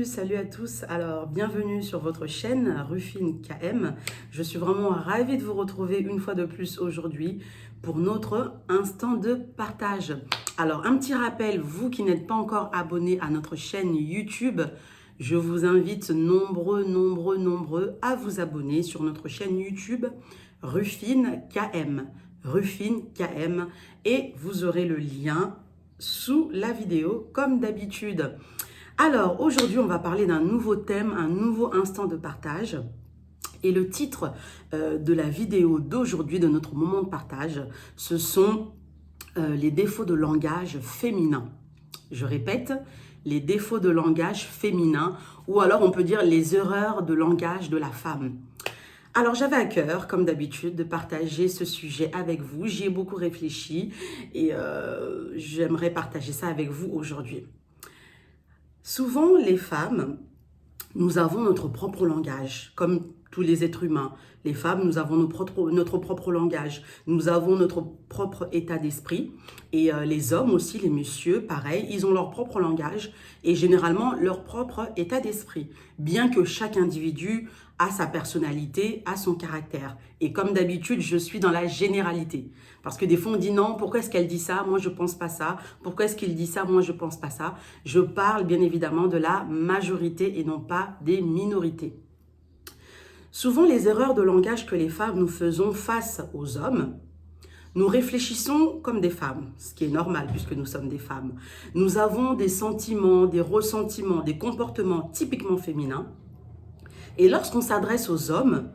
Salut à tous, alors bienvenue sur votre chaîne Rufine KM. Je suis vraiment ravie de vous retrouver une fois de plus aujourd'hui pour notre instant de partage. Alors un petit rappel, vous qui n'êtes pas encore abonnés à notre chaîne YouTube, je vous invite nombreux à vous abonner sur notre chaîne YouTube Rufine KM. Rufine KM et vous aurez le lien sous la vidéo comme d'habitude. Alors, aujourd'hui, on va parler d'un nouveau thème, un nouveau instant de partage. Et le titre de la vidéo d'aujourd'hui, de notre moment de partage, ce sont les défauts de langage féminin. Je répète, les défauts de langage féminin, ou alors on peut dire les erreurs de langage de la femme. Alors, j'avais à cœur, comme d'habitude, de partager ce sujet avec vous. J'y ai beaucoup réfléchi et j'aimerais partager ça avec vous aujourd'hui. Souvent, les femmes, nous avons notre propre langage, comme tous les êtres humains. Les femmes, nous avons notre propre langage, nous avons notre propre état d'esprit. Et les hommes aussi, les messieurs, pareil, ils ont leur propre langage et généralement leur propre état d'esprit. Bien que chaque individu a sa personnalité, a son caractère. Et comme d'habitude, je suis dans la généralité. Parce que des fois, on dit non, pourquoi est-ce qu'elle dit ça? Moi, je pense pas ça. Pourquoi est-ce qu'il dit ça? Moi, je pense pas ça. Je parle bien évidemment de la majorité et non pas des minorités. Souvent, les erreurs de langage que les femmes nous faisons face aux hommes, nous réfléchissons comme des femmes, ce qui est normal puisque nous sommes des femmes. Nous avons des sentiments, des ressentiments, des comportements typiquement féminins. Et lorsqu'on s'adresse aux hommes,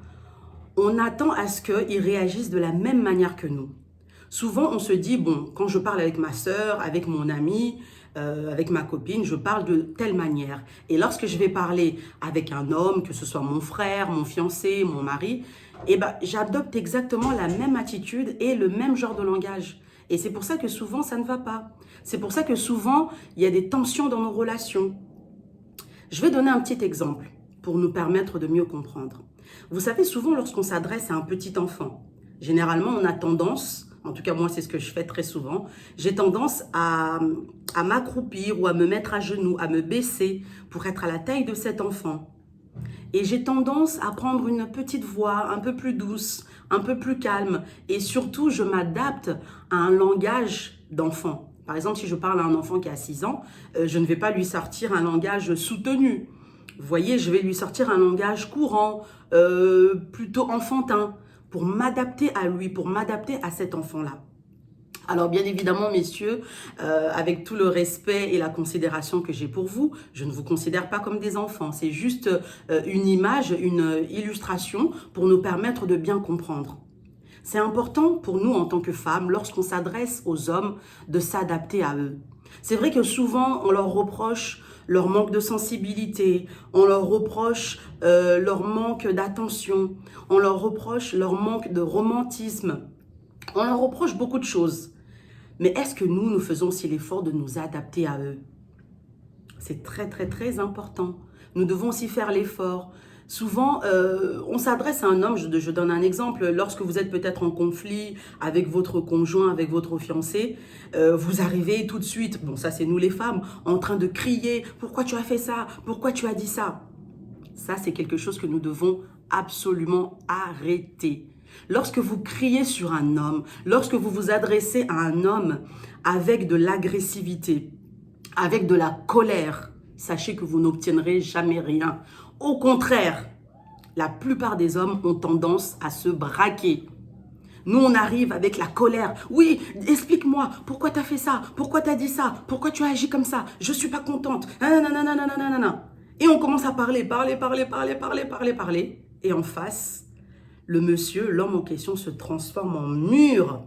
on attend à ce qu'ils réagissent de la même manière que nous. Souvent, on se dit, bon, quand je parle avec ma sœur, avec mon ami, avec ma copine, je parle de telle manière. Et lorsque je vais parler avec un homme, que ce soit mon frère, mon fiancé, mon mari, eh ben, j'adopte exactement la même attitude et le même genre de langage. Et c'est pour ça que souvent, ça ne va pas. C'est pour ça que souvent, il y a des tensions dans nos relations. Je vais donner un petit exemple pour nous permettre de mieux comprendre. Vous savez, souvent, lorsqu'on s'adresse à un petit enfant, généralement, on a tendance... En tout cas, moi, c'est ce que je fais très souvent. J'ai tendance à m'accroupir ou à me mettre à genoux, à me baisser pour être à la taille de cet enfant. Et j'ai tendance à prendre une petite voix un peu plus douce, un peu plus calme. Et surtout, je m'adapte à un langage d'enfant. Par exemple, si je parle à un enfant qui a 6 ans, je ne vais pas lui sortir un langage soutenu. Vous voyez, je vais lui sortir un langage courant, plutôt enfantin, pour m'adapter à lui, pour m'adapter à cet enfant-là. Alors bien évidemment, messieurs, avec tout le respect et la considération que j'ai pour vous, je ne vous considère pas comme des enfants. C'est juste une image, une illustration pour nous permettre de bien comprendre. C'est important pour nous en tant que femmes, lorsqu'on s'adresse aux hommes, de s'adapter à eux. C'est vrai que souvent, on leur reproche leur manque de sensibilité, on leur reproche leur manque d'attention, on leur reproche leur manque de romantisme, on leur reproche beaucoup de choses. Mais est-ce que nous faisons aussi l'effort de nous adapter à eux? C'est très important. Nous devons aussi faire l'effort. Souvent, on s'adresse à un homme, je donne un exemple, lorsque vous êtes peut-être en conflit avec votre conjoint, avec votre fiancé, vous arrivez tout de suite, bon ça c'est nous les femmes, en train de crier « Pourquoi tu as fait ça? Pourquoi tu as dit ça ?» Ça c'est quelque chose que nous devons absolument arrêter. Lorsque vous criez sur un homme, lorsque vous vous adressez à un homme avec de l'agressivité, avec de la colère, sachez que vous n'obtiendrez jamais rien. Au contraire, la plupart des hommes ont tendance à se braquer. Nous, on arrive avec la colère. Oui, explique-moi, pourquoi tu as fait ça? Pourquoi tu as dit ça? Pourquoi tu as agi comme ça? Je ne suis pas contente. Et on commence à parler. Et en face, le monsieur, l'homme en question se transforme en mur.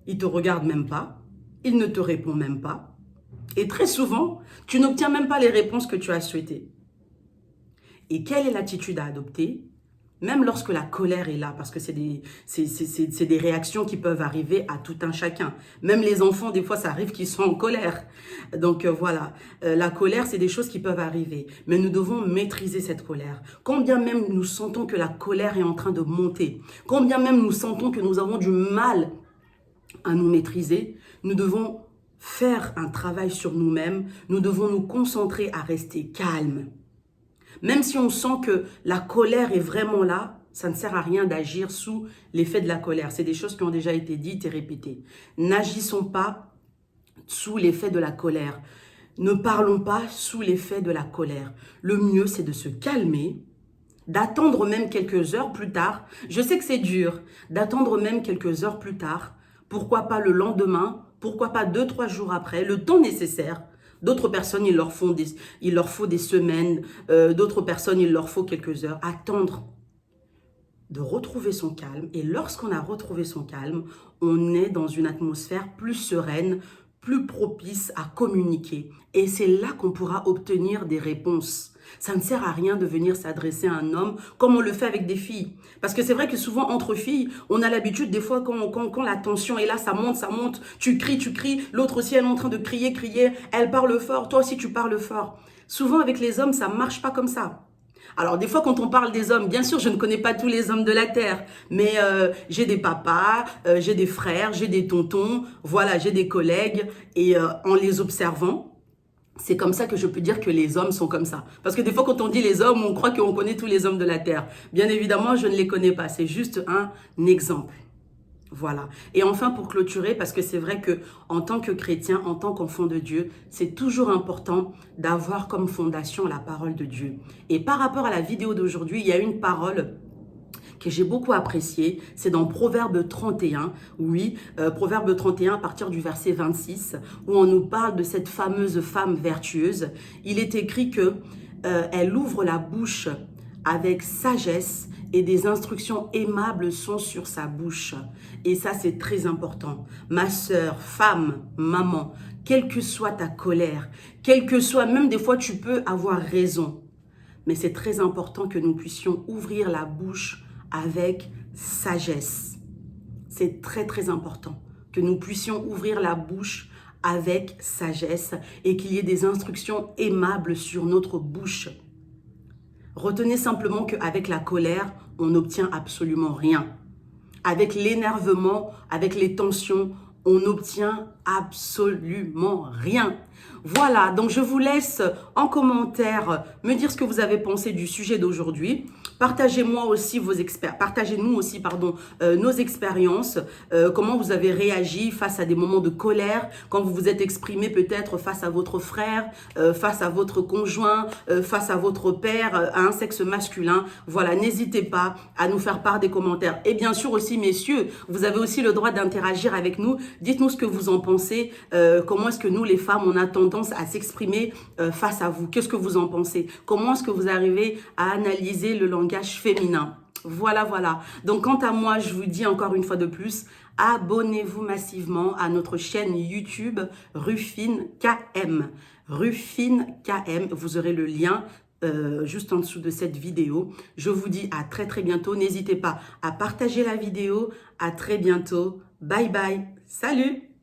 Il ne te regarde même pas. Il ne te répond même pas. Et très souvent, tu n'obtiens même pas les réponses que tu as souhaitées. Et quelle est l'attitude à adopter? Même lorsque la colère est là, parce que c'est des réactions qui peuvent arriver à tout un chacun. Même les enfants, des fois, ça arrive qu'ils sont en colère. Donc voilà, la colère, c'est des choses qui peuvent arriver. Mais nous devons maîtriser cette colère. Quand bien même nous sentons que la colère est en train de monter, quand bien même nous sentons que nous avons du mal à nous maîtriser, nous devons faire un travail sur nous-mêmes, nous devons nous concentrer à rester calmes. Même si on sent que la colère est vraiment là, ça ne sert à rien d'agir sous l'effet de la colère. C'est des choses qui ont déjà été dites et répétées. N'agissons pas sous l'effet de la colère. Ne parlons pas sous l'effet de la colère. Le mieux, c'est de se calmer, d'attendre même quelques heures plus tard. Je sais que c'est dur, d'attendre même quelques heures plus tard. Pourquoi pas le lendemain? Pourquoi pas 2-3 jours après? Le temps nécessaire. D'autres personnes, il leur faut des semaines. D'autres personnes, il leur faut quelques heures. Attendre de retrouver son calme. Et lorsqu'on a retrouvé son calme, on est dans une atmosphère plus sereine, plus propice à communiquer. Et c'est là qu'on pourra obtenir des réponses. Ça ne sert à rien de venir s'adresser à un homme comme on le fait avec des filles. Parce que c'est vrai que souvent, entre filles, on a l'habitude, des fois, quand la tension est là, ça monte, tu cries. L'autre aussi, elle est en train de crier, elle parle fort, toi aussi, tu parles fort. Souvent, avec les hommes, ça ne marche pas comme ça. Alors, des fois, quand on parle des hommes, bien sûr, je ne connais pas tous les hommes de la Terre, mais j'ai des papas, j'ai des frères, j'ai des tontons, voilà, j'ai des collègues, et en les observant, c'est comme ça que je peux dire que les hommes sont comme ça. Parce que des fois, quand on dit les hommes, on croit qu'on connaît tous les hommes de la Terre. Bien évidemment, je ne les connais pas, c'est juste un exemple. Voilà. Et enfin, pour clôturer, parce que c'est vrai que en tant que chrétien, en tant qu'enfant de Dieu, c'est toujours important d'avoir comme fondation la parole de Dieu. Et par rapport à la vidéo d'aujourd'hui, il y a une parole que j'ai beaucoup appréciée. C'est dans Proverbe 31, oui, Proverbe 31 à partir du verset 26, où on nous parle de cette fameuse femme vertueuse. Il est écrit que elle ouvre la bouche avec sagesse et des instructions aimables sont sur sa bouche. Et ça, c'est très important. Ma sœur, femme, maman, quelle que soit ta colère, quelle que soit, même des fois, tu peux avoir raison. Mais c'est très important que nous puissions ouvrir la bouche avec sagesse. C'est très, très important que nous puissions ouvrir la bouche avec sagesse et qu'il y ait des instructions aimables sur notre bouche. Retenez simplement qu'avec la colère, on n'obtient absolument rien. Avec l'énervement, avec les tensions, on n'obtient absolument rien. Voilà, donc je vous laisse en commentaire me dire ce que vous avez pensé du sujet d'aujourd'hui. Partagez-nous aussi nos expériences, comment vous avez réagi face à des moments de colère, quand vous vous êtes exprimé peut-être face à votre frère, face à votre conjoint, face à votre père, à un sexe masculin. Voilà, n'hésitez pas à nous faire part des commentaires. Et bien sûr aussi, messieurs, vous avez aussi le droit d'interagir avec nous. Dites-nous ce que vous en pensez, comment est-ce que nous, les femmes, on a tendance à s'exprimer face à vous. Qu'est-ce que vous en pensez? Comment est-ce que vous arrivez à analyser le langage féminin? Voilà, voilà. Donc, quant à moi, je vous dis encore une fois de plus, abonnez-vous massivement à notre chaîne YouTube Rufine KM. Rufine KM, vous aurez le lien juste en dessous de cette vidéo. Je vous dis à très très bientôt. N'hésitez pas à partager la vidéo. À très bientôt. Bye bye. Salut!